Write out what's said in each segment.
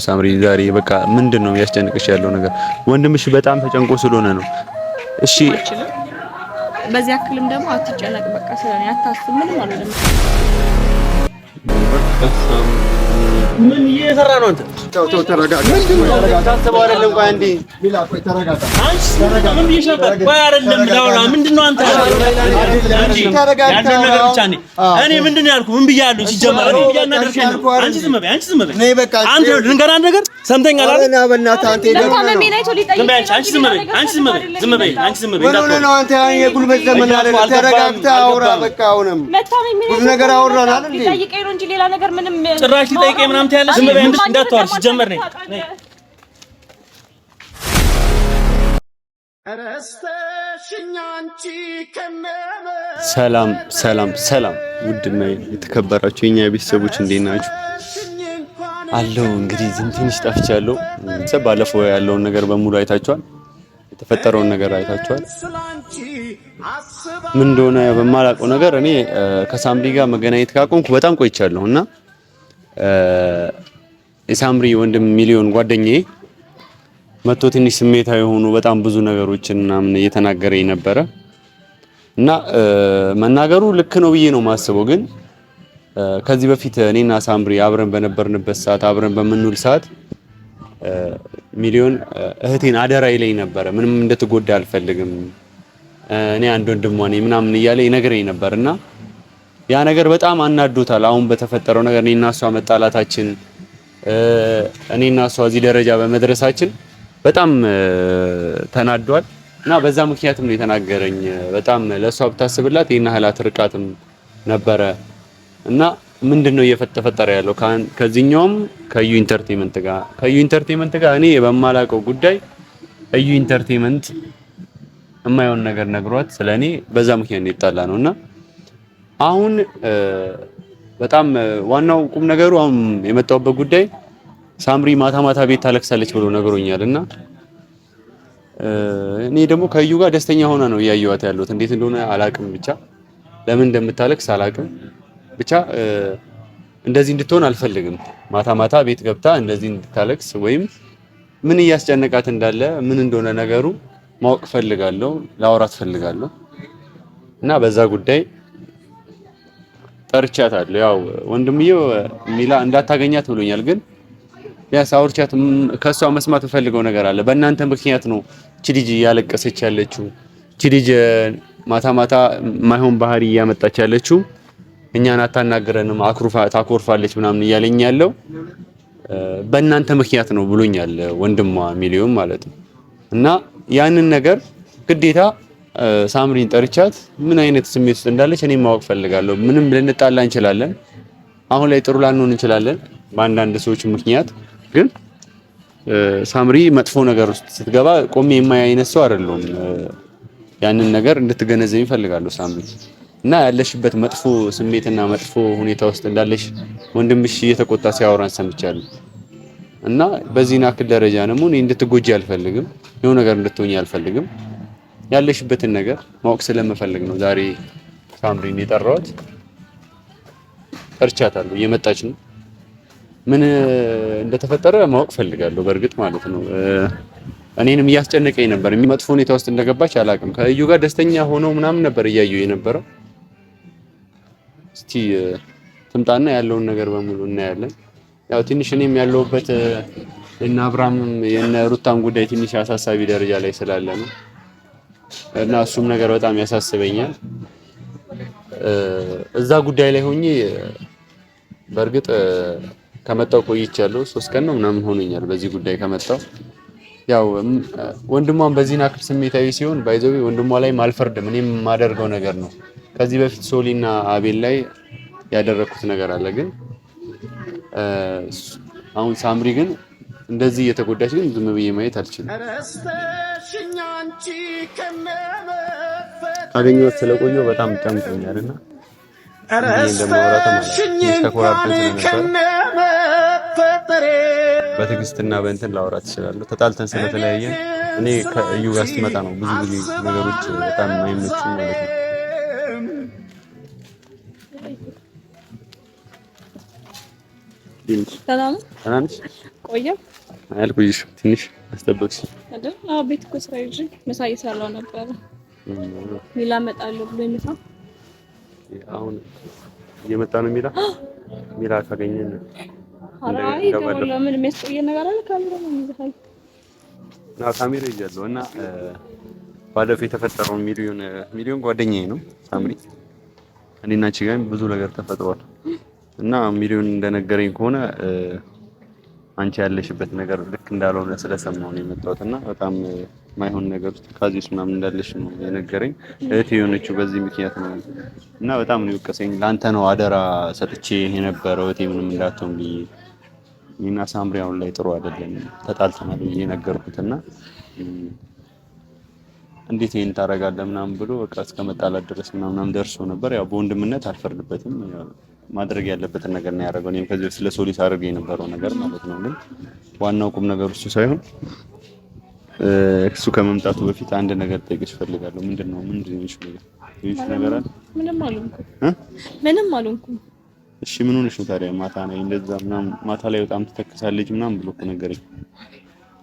ሳምሪ ዛሬ በቃ ምንድነው ያስጨንቅሽ ያለው ነገር? ወንድምሽ በጣም ተጨንቆ ስለሆነ ነው። እሺ በዚህ አክልም ደግሞ አትጨነቅ፣ በቃ ስለኔ አታስብ፣ ምንም አልልም። ምን እየሰራ ነው አንተ? ተው ተረጋጋ። ታስበው አይደለም። ቆይ አንዴ ቢላ፣ ቆይ ተረጋጋ። አንቺ ምን እየሰራ? ቆይ አይደለም ላውራ። ምንድነው አንተ? ያለው ነገር ብቻ ነኝ እኔ። ምንድነው ያልኩህ? ምን ብያለሁ? ሲጀመር እኔ ብያናደርከኝ ነው። አንቺ ዝም በይ፣ አንቺ ዝም በይ። ነይ በቃ አንተ ልንገርህ አንድ ነገር ሰምተኛል አይደል? እና በእናትህ አንተ ደግሞ መሜናይቶ ሊጠይቅ አንቺ ዝም በይ፣ አንቺ ዝም በይ፣ ዝም በይ፣ አንቺ ዝም በይ። ምን ነው አንተ የጉልበት ዘመን አይደል? ተረጋግተህ አውራ በቃ። አሁንም ብዙ ነገር አወራን አይደል? ሊጠይቀኝ ነው እንጂ ሌላ ነገር ምንም ጭራሽ ሊጠይቀኝ ምናምን ትያለሽ? ዝም በይ እንዳትዋር። ሲጀመር ነኝ ሰላም ሰላም ሰላም። ውድና የተከበራችሁ የኛ ቤተሰቦች እንዴት ናችሁ? አለው እንግዲህ ትንሽ ጠፍቻለሁ። ባለፈው ያለውን ነገር በሙሉ አይታችኋል። የተፈጠረውን ነገር አይታችኋል። ምን እንደሆነ በማላውቀው ነገር እኔ ከሳምሪ ጋር መገናኘት ካቆምኩ በጣም ቆይቻለሁ እና የሳምሪ ወንድም ሚሊዮን ጓደኛዬ መጥቶ ትንሽ ስሜታዊ ሆኖ በጣም ብዙ ነገሮችን ምናምን እየተናገረኝ ነበረ እና መናገሩ ልክ ነው ብዬ ነው የማስበው። ግን ከዚህ በፊት እኔና ሳምሪ አብረን በነበርንበት ሰዓት አብረን በምንውል ሰዓት ሚሊዮን እህቴን አደራ ይለኝ ነበረ። ምንም እንድትጎዳ አልፈልግም፣ እኔ አንድ ወንድሟ ነኝ ምናምን እያለ ይነግረኝ ነበርና ያ ነገር በጣም አናዶታል። አሁን በተፈጠረው ነገር እኔና እሷ መጣላታችን፣ እኔና እሷ እዚህ ደረጃ በመድረሳችን በጣም ተናዷል እና በዛ ምክንያትም ነው የተናገረኝ። በጣም ለሷ ብታስብላት ይሄን ያህል ርቃትም ነበረ እና ምንድነው እየተፈጠረ ያለው ከዚህኛውም ከዩ ኢንተርቴይንመንት ጋር እኔ በማላውቀው ጉዳይ እዩ ኢንተርቴይንመንት የማይሆን ነገር ነግሯት ስለኔ በዛ ምክንያት ነው የጣላ ነውና አሁን በጣም ዋናው ቁም ነገሩ አሁን የመጣውበት ጉዳይ ሳምሪ ማታ ማታ ቤት ታለቅሳለች ብሎ ነግሮኛልና እኔ ደግሞ ከዩ ጋር ደስተኛ ሆና ነው እያየኋት ያለሁት። እንዴት እንደሆነ አላቅም፣ ብቻ ለምን እንደምታለቅስ አላቅም። ብቻ እንደዚህ እንድትሆን አልፈልግም። ማታ ማታ ቤት ገብታ እንደዚህ እንድታለቅስ ወይም ምን እያስጨነቃት እንዳለ ምን እንደሆነ ነገሩ ማወቅ ፈልጋለሁ፣ ላወራት ፈልጋለሁ እና በዛ ጉዳይ ጠርቻታለሁ። ያው ወንድምዬው ሚላ እንዳታገኛት ብሎኛል። ግን ቢያንስ አውርቻት ከሷ መስማት ፈልገው ነገር አለ። በእናንተ ምክንያት ነው እቺ ልጅ እያለቀሰች ያለችው፣ እቺ ልጅ ማታ ማታ ማይሆን ባህሪ እያመጣች ያለችው፣ እኛን አታናግረንም፣ ታኮርፋለች ምናምን እያለኝ ያለው በእናንተ ምክንያት ነው ብሎኛል ወንድሟ ሚሊዮን ማለት ነው። እና ያንን ነገር ግዴታ ሳምሪን ጠርቻት ምን አይነት ስሜት ውስጥ እንዳለች እኔ ማወቅ ፈልጋለሁ። ምንም ልንጣላ እንችላለን፣ አሁን ላይ ጥሩ ላንሆን እንችላለን በአንዳንድ ሰዎች ምክንያት። ግን ሳምሪ መጥፎ ነገር ውስጥ ስትገባ ቆሜ የማይ አይነት ሰው አይደለሁም። ያንን ነገር እንድትገነዘብ ይፈልጋለሁ ሳምሪ። እና ያለሽበት መጥፎ ስሜትና መጥፎ ሁኔታ ውስጥ እንዳለሽ ወንድምሽ እየተቆጣ ሲያወራን ሰምቻለሁ። እና በዚህና አክል ደረጃ ደግሞ እኔ እንድትጎጂ አልፈልግም፣ የሆነ ነገር እንድትሆኚ አልፈልግም። ያለሽበትን ነገር ማወቅ ስለምፈልግ ነው ዛሬ ሳምሪን የጠራሁት። ጠርቻታለሁ፣ እየመጣች ነው። ምን እንደተፈጠረ ማወቅ ፈልጋለሁ በእርግጥ ማለት ነው። እኔንም እያስጨነቀኝ ነበር። መጥፎ ሁኔታ ውስጥ እንደገባች አላውቅም። ከእዩ ጋር ደስተኛ ሆነው ምናምን ነበር እያየሁ የነበረው። እስቲ ትምጣና ያለውን ነገር በሙሉ እናያለን። ያው ትንሽ እኔም ያለሁበት እና አብርሃምም የነ ሩታም ጉዳይ ትንሽ አሳሳቢ ደረጃ ላይ ስላለ ነው እና እሱም ነገር በጣም ያሳስበኛል። እዛ ጉዳይ ላይ ሆኜ በእርግጥ ከመጣው ቆይቻለሁ። 3 ቀን ነው ምናምን ሆኖኛል በዚህ ጉዳይ ከመጣው። ያው ወንድሟን በዚህና አክል ስሜታዊ ሲሆን ባይዘው ወንድሟ ላይ ማልፈርድም፣ እኔም የማደርገው ነገር ነው። ከዚህ በፊት ሶሊና አቤል ላይ ያደረኩት ነገር አለ። ግን አሁን ሳምሪ ግን እንደዚህ እየተጎዳች ግን ዝም ብዬ ማየት አልችልም። አገኘኋት ስለቆየሁ በጣም ጨንቆኛልና በትዕግስትና በእንትን ላወራት እችላለሁ። ተጣልተን ስለተለያየን እኔ ከእዩ ጋር ስትመጣ ነው ብዙ ጊዜ ነገሮች በጣም የማይመቹ ማለት ነው። ቆየው አልቆይሽ ትንሽ አስጠበቅሽ አይደል? ቤት እኮ ስራ ይዤ ምሳ እየሰራሁ ነበር። ሚላ እመጣለሁ ብሎ ምሳ አሁን እየመጣ ነው ሚላ ካገኘን አራይ ደውሎ ምን የሚያስቆየን ነገር አለ? ካሜራ ነው የሚዘሃል ካሜራ ይያዘው እና ባለፈው የተፈጠረውን ሚሊዮን ጓደኛዬ ነው ሳምሪ። እኔና አንቺ ጋር ብዙ ነገር ተፈጥሯል እና ሚሊዮን እንደነገረኝ ከሆነ አንቺ ያለሽበት ነገር ልክ እንዳልሆነ ስለሰማሁ ነው የመጣሁት እና በጣም ማይሆን ነገር ውስጥ ካዚስ ምናምን እንዳለሽ ነው የነገረኝ። እህቴ የሆነችው በዚህ ምክንያት ነው እና በጣም ነው የወቀሰኝ። ላንተ ነው አደራ ሰጥቼ የነበረው እህቴ ምንም እንዳትሆን ብዬ እና ሳምሪ አሁን ላይ ጥሩ አይደለም ተጣልተናል ብዬ ነገርኩትና እንዴት ይሄን ታረጋለህ ምናምን ብሎ በቃ እስከ መጣላት ድረስ ምናምን ደርሶ ነበር። ያው በወንድምነት አልፈርድበትም። ማድረግ ያለበትን ነገር ነው ያደረገው። እኔም ከዚህ ስለ ሶሊስ አድርጌ የነበረው ነገር ማለት ነው። ግን ዋናው ቁም ነገር እሱ ሳይሆን እሱ ከመምጣቱ በፊት አንድ ነገር ጠይቅሽ ፈልጋለሁ። ምንድነው ነገር አለ? ምንም አልሆንኩም። እሺ ምን ሆነሽ ነው ታዲያ? ማታ ላይ እንደዛ ምናምን ማታ ላይ በጣም ትተክሳለች ምናምን ብሎ እኮ ነገረኝ።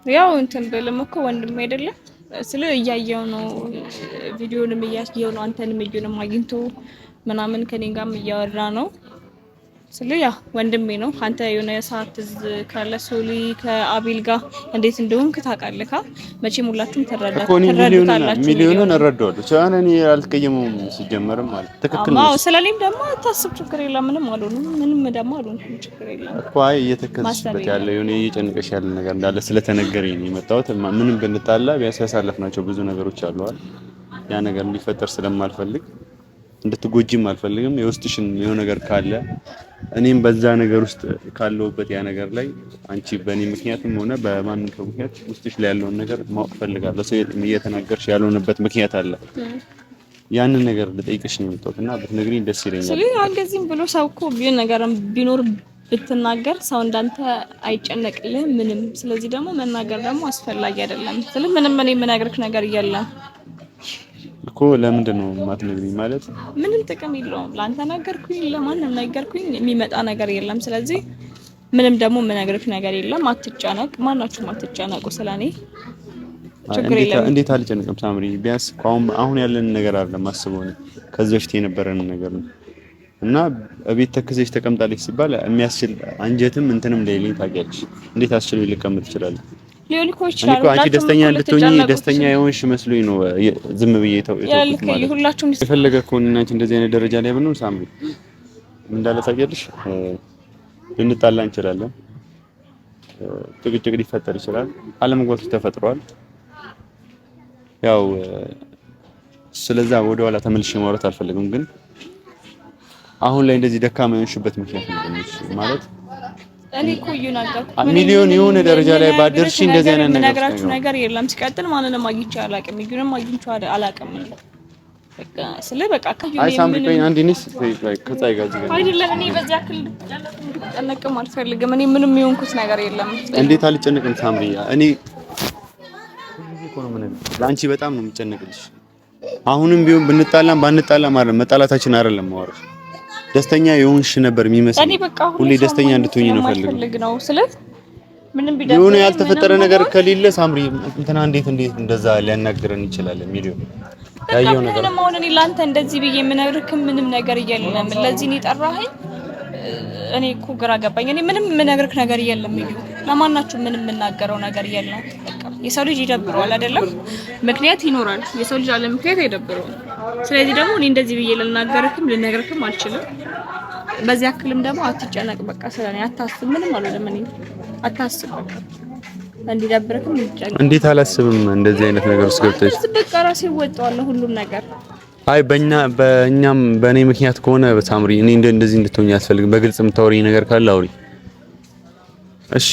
ያው እንትን ብልም እኮ ወንድም አይደለም ስለ እያየው ነው ቪዲዮንም እያየው ነው አንተንም እዩንም አግኝቶ ምናምን ከኔ ጋርም እያወራ ነው ስለ ያ ወንድሜ ነው። አንተ የሆነ ሰዓት ካለ ሶሊ ከአቤል ጋር እንዴት እንደሆንክ ታውቃለህ። መቼም ሁላችሁም ተረዳታላችሁ። ሚሊዮንን እረዳዋለሁ። ቻና እኔ አልቀየመውም ሲጀመርም ማለት ትክክል ነው። አዎ ስለኔም ደግሞ ታስብ ችግር የለም። ምንም አልሆንም። ምንም ደግሞ አልሆንኩም። ችግር የለም እኮ አይ እየተከሰሰበት ያለ የሆነ እየጨነቀሽ ያለ ነገር እንዳለ ስለተነገረኝ ነው የመጣሁት። ምንም ብንጣላ ቢያንስ ያሳለፍናቸው ብዙ ነገሮች አሉ አይደል? ያ ነገር እንዲፈጠር ስለማልፈልግ እንድትጎጂም አልፈልግም። የውስጥሽን የሆነ ነገር ካለ እኔም በዛ ነገር ውስጥ ካለውበት ያ ነገር ላይ አንቺ በእኔ ምክንያትም ሆነ በማንም ሰው ምክንያት ውስጥሽ ላይ ያለውን ነገር ማወቅ ፈልጋለሁ። ሰው እየተናገርሽ ያልሆነበት ምክንያት አለ። ያንን ነገር ልጠይቅሽ ነው የመጣሁት እና ብትነግሪኝ ደስ ይለኛል። ስለዚህ አንገዚህም ብሎ ሰው እኮ ቢሆን ነገርም ቢኖር ብትናገር ሰው እንዳንተ አይጨነቅልህም ምንም። ስለዚህ ደግሞ መናገር ደግሞ አስፈላጊ አይደለም። ስለዚህ ምንም እኔ የምነግርህ ነገር የለም እኮ ለምንድን ነው የማትነግሪኝ? ማለት ምንም ጥቅም የለውም። ላንተ ነገርኩኝ ለማንም ነገርኩኝ የሚመጣ ነገር የለም። ስለዚህ ምንም ደግሞ የምነግርህ ነገር የለም። አትጨነቅ፣ ማናችሁም አትጨነቁ ስለኔ ችግር የለም። እንዴት አልጨነቅም ሳምሪ? ቢያንስ አሁን ያለን ነገር አይደለም ማስበው ነው ከዚህ በፊት የነበረን ነገር ነው እና እቤት ተከዘሽ ተቀምጣለች ሲባል የሚያስችል አንጀትም እንትንም ሌሊን ታውቂያለሽ። እንዴት አስችሎ ሊቀመጥ ይችላል? ሊሆን ይችላል። አንቺ ደስተኛ እንድትሆኚ ደስተኛ የሆንሽ መስሎኝ ነው ዝም ብዬ ማለት ሁላችሁም የፈለገ ከሆነ አንቺ እንደዚህ አይነት ደረጃ ላይ ብንሆን ሳምሪ ምን እንዳለ ታውቂያለሽ? ልንጣላ እንችላለን። ጭቅጭቅ ሊፈጠር ይችላል። አለመግባባቶች ተፈጥሯል። ያው ስለዛ ወደ ኋላ ተመልሼ ማውራት አልፈልግም። ግን አሁን ላይ እንደዚህ ደካማ የሆንሽበት ምክንያት ነው ማለት እኔ እኮ ይናገርኩ ሚሊዮን የሆነ ደረጃ ላይ ባደርሽ እንደዚህ አይነት ነገር የለም። ሲቀጥል ማንንም አግኝቼ አላውቅም። ይጉንም አግኝቼ አላውቅም። በቃ በቃ አይ ሳምሪ ቆይ አንዴ ነሽ ከጻይ ጋር እዚህ አይደለም። እኔ በዚህ አክል ልጨነቅም አልፈልግም። እኔ ምንም የሆንኩት ነገር የለም። እንዴት አልጨነቅም ሳምሪ? እኔ ለአንቺ በጣም ነው የምጨነቅልሽ። አሁንም ቢሆን ብንጣላም ባንጣላም አይደለም መጣላታችን አይደለም ማወራሽ ደስተኛ የሆንሽ ነበር የሚመስል ሁሌ ደስተኛ እንድትሆኚ ነው ፈልገው ስለዚህ ምንም ቢደርስ የሆነ ያልተፈጠረ ነገር ከሌለ ሳምሪ እንትና እንዴት እንደዛ ሊያናግረን ይችላል? ሚሊዮን ያየው ነገር ምንም አሁን እኔ ላንተ እንደዚህ ብዬ የምነግርህ ምንም ነገር የለም። ለዚህ ነው የጠራኸኝ። እኔ እኮ ግራ ገባኝ። እኔ ምንም የምነግርህ ነገር የለም። ለማናችሁ ምንም የምናገረው ነገር የለም። በቃ የሰው ልጅ ይደብረዋል አይደለም? ምክንያት ይኖራል። የሰው ልጅ አለ ምክንያት አይደብረውም። ስለዚህ ደግሞ እኔ እንደዚህ ብዬ ልነግርህም አልችልም። በዚህ አክልም ደግሞ አትጨነቅ። በቃ ስለኔ አታስብ። ምንም አልሆነም። እኔ አታስብ። በቃ እንዲደብርክም እንዲጨነቅ እንዴት አላስብም? እንደዚህ አይነት ነገር ውስጥ ገብተሽ በቃ ራሴ ወጣዋለሁ ሁሉም ነገር። አይ በእኛም በእኔ ምክንያት ከሆነ ሳምሪ እኔ እንደዚህ እንድትሆኝ አልፈልግም። በግልጽ የምታወሪኝ ነገር ካለ አውሪ እሺ።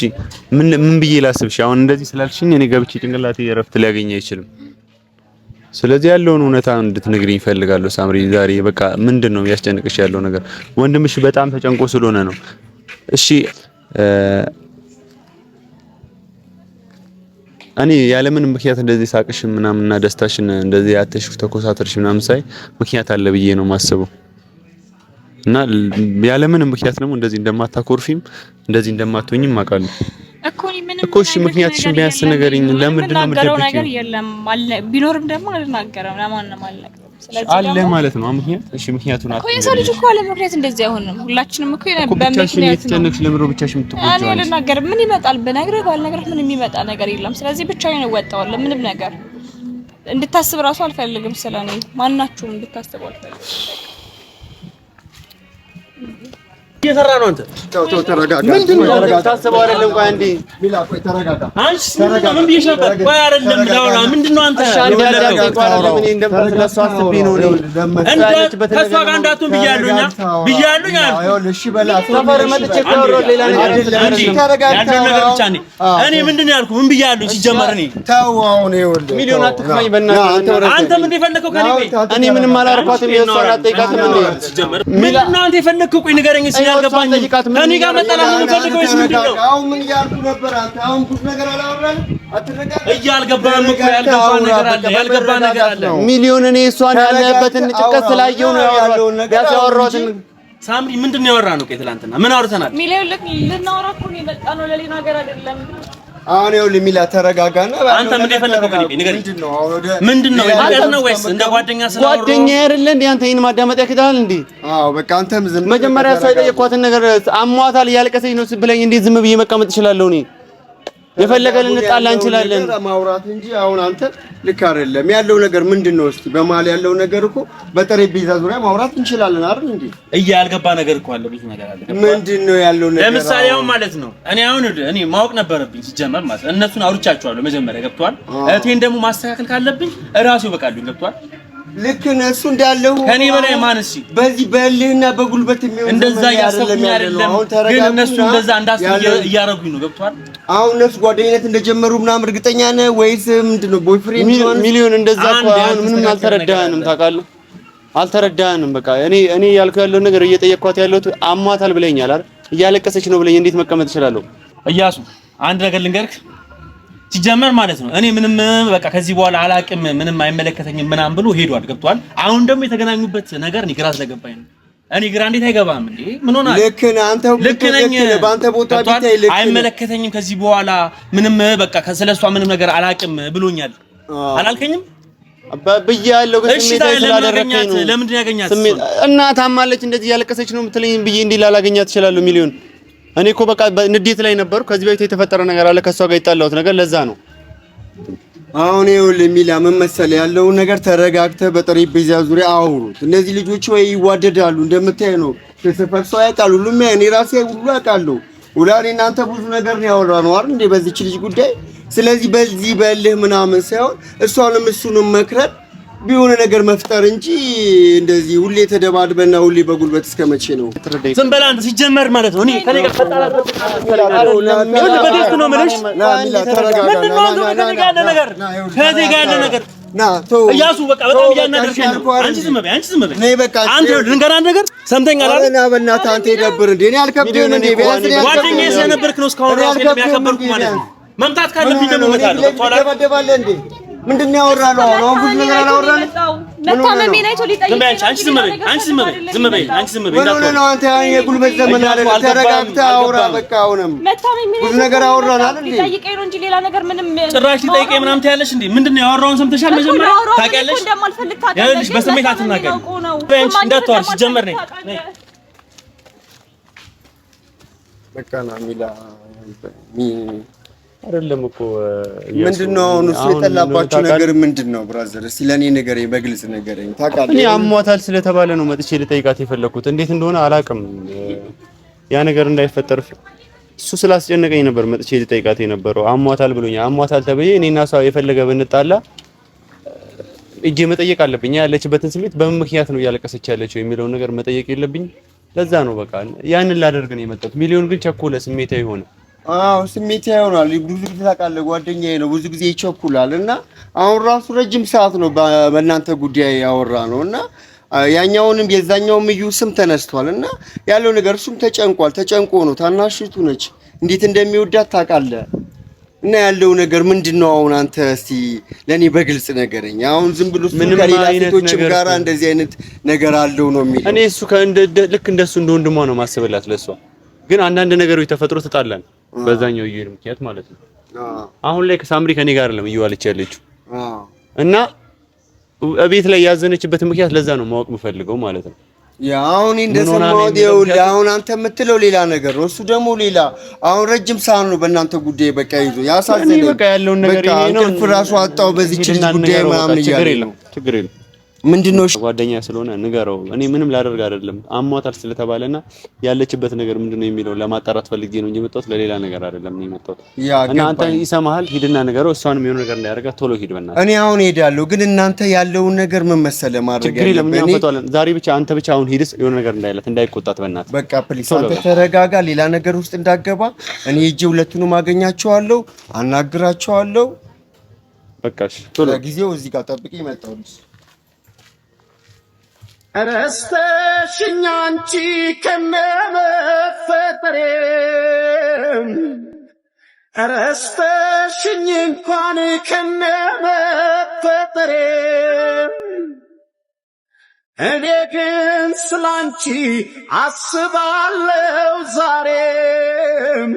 ምን ብዬ ላስብሽ? አሁን እንደዚህ ስላልሽኝ እኔ ገብቼ ጭንቅላቴ እረፍት ሊያገኝ አይችልም። ስለዚህ ያለውን እውነታ እንድትነግሪኝ እፈልጋለሁ ሳምሪ ዛሬ። በቃ ምንድነው ያስጨንቅሽ ያለው ነገር? ወንድምሽ በጣም ተጨንቆ ስለሆነ ነው። እሺ እኔ ያለምን ምክንያት እንደዚህ ሳቅሽን ምናምንና ደስታሽን እንደዚህ ያተሽ ተኮሳተርሽ ምናምን ሳይ ምክንያት አለ ብዬ ነው ማስበው እና ያለምን ምክንያት ደግሞ እንደዚህ እንደማታኮርፊም እንደዚህ እንደማትሆኝም አውቃለሁ። እኮ ምንም እኮ እሺ ምክንያትሽን ቢያንስ ንገሪኝ። ለምንድን ነው የምትደብቂው? ነገር የለም አለ ቢኖርም ደግሞ አልናገርም ለማንም አልነግርም። ስለዚህ አለ ማለት ነው ምክንያት። እሺ ምክንያቱን እኮ የሰው ልጅ እኮ አለ ምክንያት እንደዚህ አይሆንም። ሁላችንም እኮ በምክንያት ነው ለምሮ ብቻሽን የምትቆጪው። እኔ አልናገርም። ምን ይመጣል ብነግርህ ባልነግርህ ምንም የሚመጣ ነገር የለም። ስለዚህ ብቻዬን እወጣዋለሁ። ምንም ነገር እንድታስብ ራሱ አልፈልግም። ስለኔ ማናችሁም እንድታስቡ አልፈልግም። እየሰራ ነው አንተ ተው ተረጋጋ። ምንድነው ታስበው አይደለም? ቆይ አንዴ ሚላ ቆይ ተረጋጋ። አንቺ ምን ብዬሽ ነበር? ቆይ አይደለም ዳውራ ምንድነው አንተ ያለቀው ምን እንደምትለሱ አስቢ ነው ነው ከሷ ጋር እንዳትሆን ብያለሁኛ እሺ በላ ሰፈር መጥቼ ከወሮ ሌላ ነገር ተረጋጋ። ነገር ብቻ ነኝ እኔ ምንድነው ያልኩህ? ምን ብያለሁ? ሲጀመር እኔ ተው አሁን ይኸውልህ ሚሊዮን አትክማኝ በእናትህ። አንተ ምን የፈለከው ከኔ? እኔ ምንም አላረኳትም። የሷ አላጠይቃትም እንዴ ምንድነው አንተ የፈለከው? ቆይ ንገረኝ እስኪ ያልገባኝ ከኔ ጋር መጣላት ምን ፈልገው እሺ ምንድነው? አሁን ምን ያልኩ ነበር? አንተ አሁን ብዙ ነገር አላወራን አትረጋጋ። እያልገባህም እኮ ያልገባ ነገር አለ። ሚሊዮን እኔ እሷን ያለበትን ጭቀት ስላየው ነው ያወራሁት። ሳምሪ ምንድነው ያወራነው? ቆይ ትላንትና ምን አውርተናል? ሚሊዮን ልናወራ እኮ ነው የመጣነው ለሌላ ነገር አይደለም። አሁን ይኸውልህ ሚላ ተረጋጋና አንተ ምን የፈለከው ከኔ? ንገረኝ ምንድነው? እንዴት ነው ወይስ እንደ ጓደኛ ስለአወራው? ጓደኛ አይደለ እንዴ አንተ? ይሄን ማዳመጥ ያክዳል እንዴ? አዎ በቃ አንተም ዝም መጀመሪያ ሳይጠየቅኳትን ነገር አሟታል እያለቀሰች ነው ብለኝ እንዴት ዝም ብዬ መቀመጥ እችላለሁ? እኔ የፈለገ ልንጣላ እንችላለን ማውራት እንጂ አሁን አንተ ልክ አይደለም ያለው ነገር ምንድነው? እስቲ በመሀል ያለው ነገር እኮ በጠረጴዛ ዙሪያ ማውራት እንችላለን አይደል እንዴ? ያልገባ ነገር እኮ አለ፣ ብዙ ነገር አለ። ምንድነው ያለው ነገር? ለምሳሌ አሁን ማለት ነው እኔ ማወቅ ነበረብኝ ሲጀመር ማለት እነሱን አውርቻቸዋለሁ መጀመሪያ ገብቷል። እቴን ደግሞ ማስተካከል ካለብኝ እራሱ ይበቃልኝ ገብቷል። ልክ ነሱ እንዳለው ከኔ በላይ ማንስ በዚህ በልህና በጉልበት የሚሆን እንደዛ ያሰብኩኝ አይደለም፣ ግን እነሱ እንደዛ እንዳስብ እያረጉኝ ነው ገብቷል። አሁን እነሱ ጓደኝነት እንደጀመሩ ምናምን እርግጠኛ ነህ ወይስ ምንድነው? ቦይፍሬንድ ሚሊዮን እንደዛ እኮ አሁን ምንም አልተረዳህንም፣ ታውቃለህ? አልተረዳህንም። በቃ እኔ ያልኩህ ያለው ነገር እየጠየቅኳት ያለሁት አሟታል ብለኛል አይደል? እያለቀሰች ነው ብለኝ እንዴት መቀመጥ እችላለሁ? እያሱ አንድ ነገር ልንገርህ ሲጀመር ማለት ነው እኔ ምንም በቃ ከዚህ በኋላ አላቅም ምንም አይመለከተኝም ምናምን ብሎ ሄዷል ገብቷል። አሁን ደግሞ የተገናኙበት ነገር እኔ ግራ ስለገባኝ ነው። እኔ ግራ እንዴት አይገባም እንዴ? ምን ሆነ? ልክ ነህ አንተ፣ ልክ ነኝ። በአንተ ቦታ ቢታይ ልክ አይመለከተኝም ከዚህ በኋላ ምንም በቃ ስለሷ ምንም ነገር አላቅም ብሎኛል። አላልከኝም? ብያለሁ ግን ስሜት ስላደረከኝ ነው። ለምንድን ያገኛት እና ታማለች እንደዚህ ያለቀሰች ነው የምትለኝ ብዬ እንዲህ ላላገኛት እችላለሁ? ሚሊዮን እኔ እኮ በቃ ንዴት ላይ ነበርኩ። ከዚህ በፊት የተፈጠረ ነገር አለ ከሷ ጋር የጣላሁት ነገር ለዛ ነው። አሁን ይኸውልህ ሚላ ምን መሰለህ ያለውን ነገር ተረጋግተህ በጠረጴዛ ዙሪያ አውሩት። እነዚህ ልጆች ወይ ይዋደዳሉ እንደምታይ ነው። ተሰፈር ሰው ያውቃል፣ ሁሉም እኔ ራሴ ሁሉ አውቃለሁ። ወላሂ እናንተ ብዙ ነገር ነው ያወራነው አይደል እንዴ በዚህች ልጅ ጉዳይ። ስለዚህ በዚህ በልህ ምናምን ሳይሆን እሷንም እሱንም መክረን ቢሆነ ነገር መፍጠር እንጂ እንደዚህ ሁሌ ተደባድበና ሁሌ በጉልበት እስከመቼ ነው? ዝም በላ አንተ ሲጀመር ማለት ነው። እኔ ከኔ ጋር ፈጣራት በደስታ ነው የምልሽ። ከዚህ ጋር ያለ ነገር ና ተው እያሱ በቃ በጣም እያናደርሽኝ ነው። አንቺ ዝም በይ፣ አንቺ ዝም በይ። ነይ በቃ አንተ ልንገርህ አንድ ነገር ሰምተኛል አይደል? ና በእናትህ አንተ ይደብር እንዴ? እኔ አልከብድም እንዴ? ጓደኛዬ ስለነበርክ ነው እስካሁን ራሱ የሚያከበርኩ ማለት ነው። መምታት ካለብኝ ደግሞ እመታለሁ። ትደባደባለህ እንዴ? ምንድነው ያወራነው? አሁን ብዙ ነገር አላወራንም። መታመሜን አይቶ ሊጠይቀኝ አንቺ ዝም በይ፣ አንቺ ዝም በይ፣ ዝም በይ፣ አንቺ ዝም በይ። ምን ነው አንተ የጉልበት ዘመን አይደል? ተረጋግተህ አውራ በቃ። አሁንም ብዙ ነገር አወራን አይደል? ሊጠይቀኝ ነው እንጂ ሌላ ነገር ምንም ጭራሽ ሊጠይቀኝ ምናምን ትያለሽ እንዴ? ምንድነው ያወራውን ሰምተሻል? መጀመሪያ ታውቂያለሽ። ያለሽ በስሜት አትናገሪ። አንቺ እንዳትዋርሽ ጀመር ነኝ በቃ ና ሚላ አይደለም እኮ ምንድነው አሁን እሱ የጠላባችሁ ነገር ምንድነው? ብራዘር እስቲ ለኔ ንገረኝ፣ በግልጽ ንገረኝ። ታውቃለህ እኔ አሟታል ስለተባለ ነው መጥቼ ልጠይቃት የፈለኩት። እንዴት እንደሆነ አላውቅም። ያ ነገር እንዳይፈጠር እሱ ስላስጨነቀኝ ነበር መጥቼ ልጠይቃት የነበረው። አሟታል ብሎኛል። አሟታል ተብዬ እኔና እሷ የፈለገ ብንጣላ እጄ መጠየቅ አለብኝ። ያለችበትን ስሜት በምን ምክንያት ነው እያለቀሰች ያለችው የሚለውን ነገር መጠየቅ የለብኝ? ለዛ ነው በቃ ያንን ላደርግ ነው የመጣሁት። ሚሊዮን ግን ቸኮለ፣ ስሜታዊ ሆነ። አዎ ስሜታዊ ሆኗል። ብዙ ጊዜ ታውቃለህ ጓደኛዬ ነው፣ ብዙ ጊዜ ይቸኩላል እና አሁን ራሱ ረጅም ሰዓት ነው በእናንተ ጉዳይ ያወራ ነው እና ያኛውንም የዛኛውም እዩ ስም ተነስቷል እና ያለው ነገር እሱም ተጨንቆ ነው። ታናሽቱ ነች፣ እንዴት እንደሚወዳት ታውቃለህ። እና ያለው ነገር ምንድነው? አሁን አንተ እስቲ ለኔ በግልጽ ነገረኝ። አሁን ዝም ብሎ ከሌላ ሴቶችም ጋር እንደዚህ አይነት ነገር አለው ነው የሚለው። እኔ እሱ ልክ እንደሱ እንደ ወንድሟ ነው ማስበላት ለሷ። ግን አንዳንድ ነገሮች ተፈጥሮ ተጣላን። በዛኛው እዩ ምክንያት ማለት ነው። አሁን ላይ ከሳምሪ ከኔ ጋር አይደለም እየዋለች ያለችው እና እቤት ላይ ያዘነችበት ምክንያት ለዛ ነው ማወቅ የምፈልገው ማለት ነው። አሁን እንደሰማሁት ይኸውልህ፣ አሁን አንተ የምትለው ሌላ ነገር ነው፣ እሱ ደግሞ ሌላ። አሁን ረጅም ሰዓት ነው በእናንተ ጉዳይ በቃ ይዞ ያሳዝነኝ። በቃ ያለውን ነገር ይሄ ነው። እንቅልፍ ራሱ አጣው በዚህ ጉዳይ ምናምን እያለ ነው። ችግር የለም ምንድነው ጓደኛ ስለሆነ ንገረው። እኔ ምንም ላደርግ አይደለም አሟታል ስለተባለና ያለችበት ነገር ምንድነው የሚለው ለማጣራት ፈልጌ ነው እንጂ መጣሁት ለሌላ ነገር አይደለም የመጣሁት። እና አንተ ይሰማሃል፣ ሂድና ንገረው። እሷንም የሆነ ነገር እንዳያደርጋ ቶሎ ሂድ በእናትህ። እኔ አሁን ሄዳለሁ፣ ግን እናንተ ያለውን ነገር ምን መሰለህ ማድረግ ያለብን ዛሬ ብቻ አንተ ብቻ አሁን ሂድስ የሆነ ነገር እንዳይላት እንዳይቆጣት በእናትህ። በቃ ፕሊስ አንተ ተረጋጋ፣ ሌላ ነገር ውስጥ እንዳገባ። እኔ ሂጄ ሁለቱንም አገኛቸዋለሁ፣ አናግራቸዋለሁ። በቃሽ ቶሎ ጊዜው እዚህ ጋር ጠብቂ መጣሁልሽ። ረስተሽኝ አንቺ ከነመፈጠሬ ረስተሽኝ እንኳን ከነመፈጠሬ እኔ ግን ስላንቺ አስባለሁ ዛሬም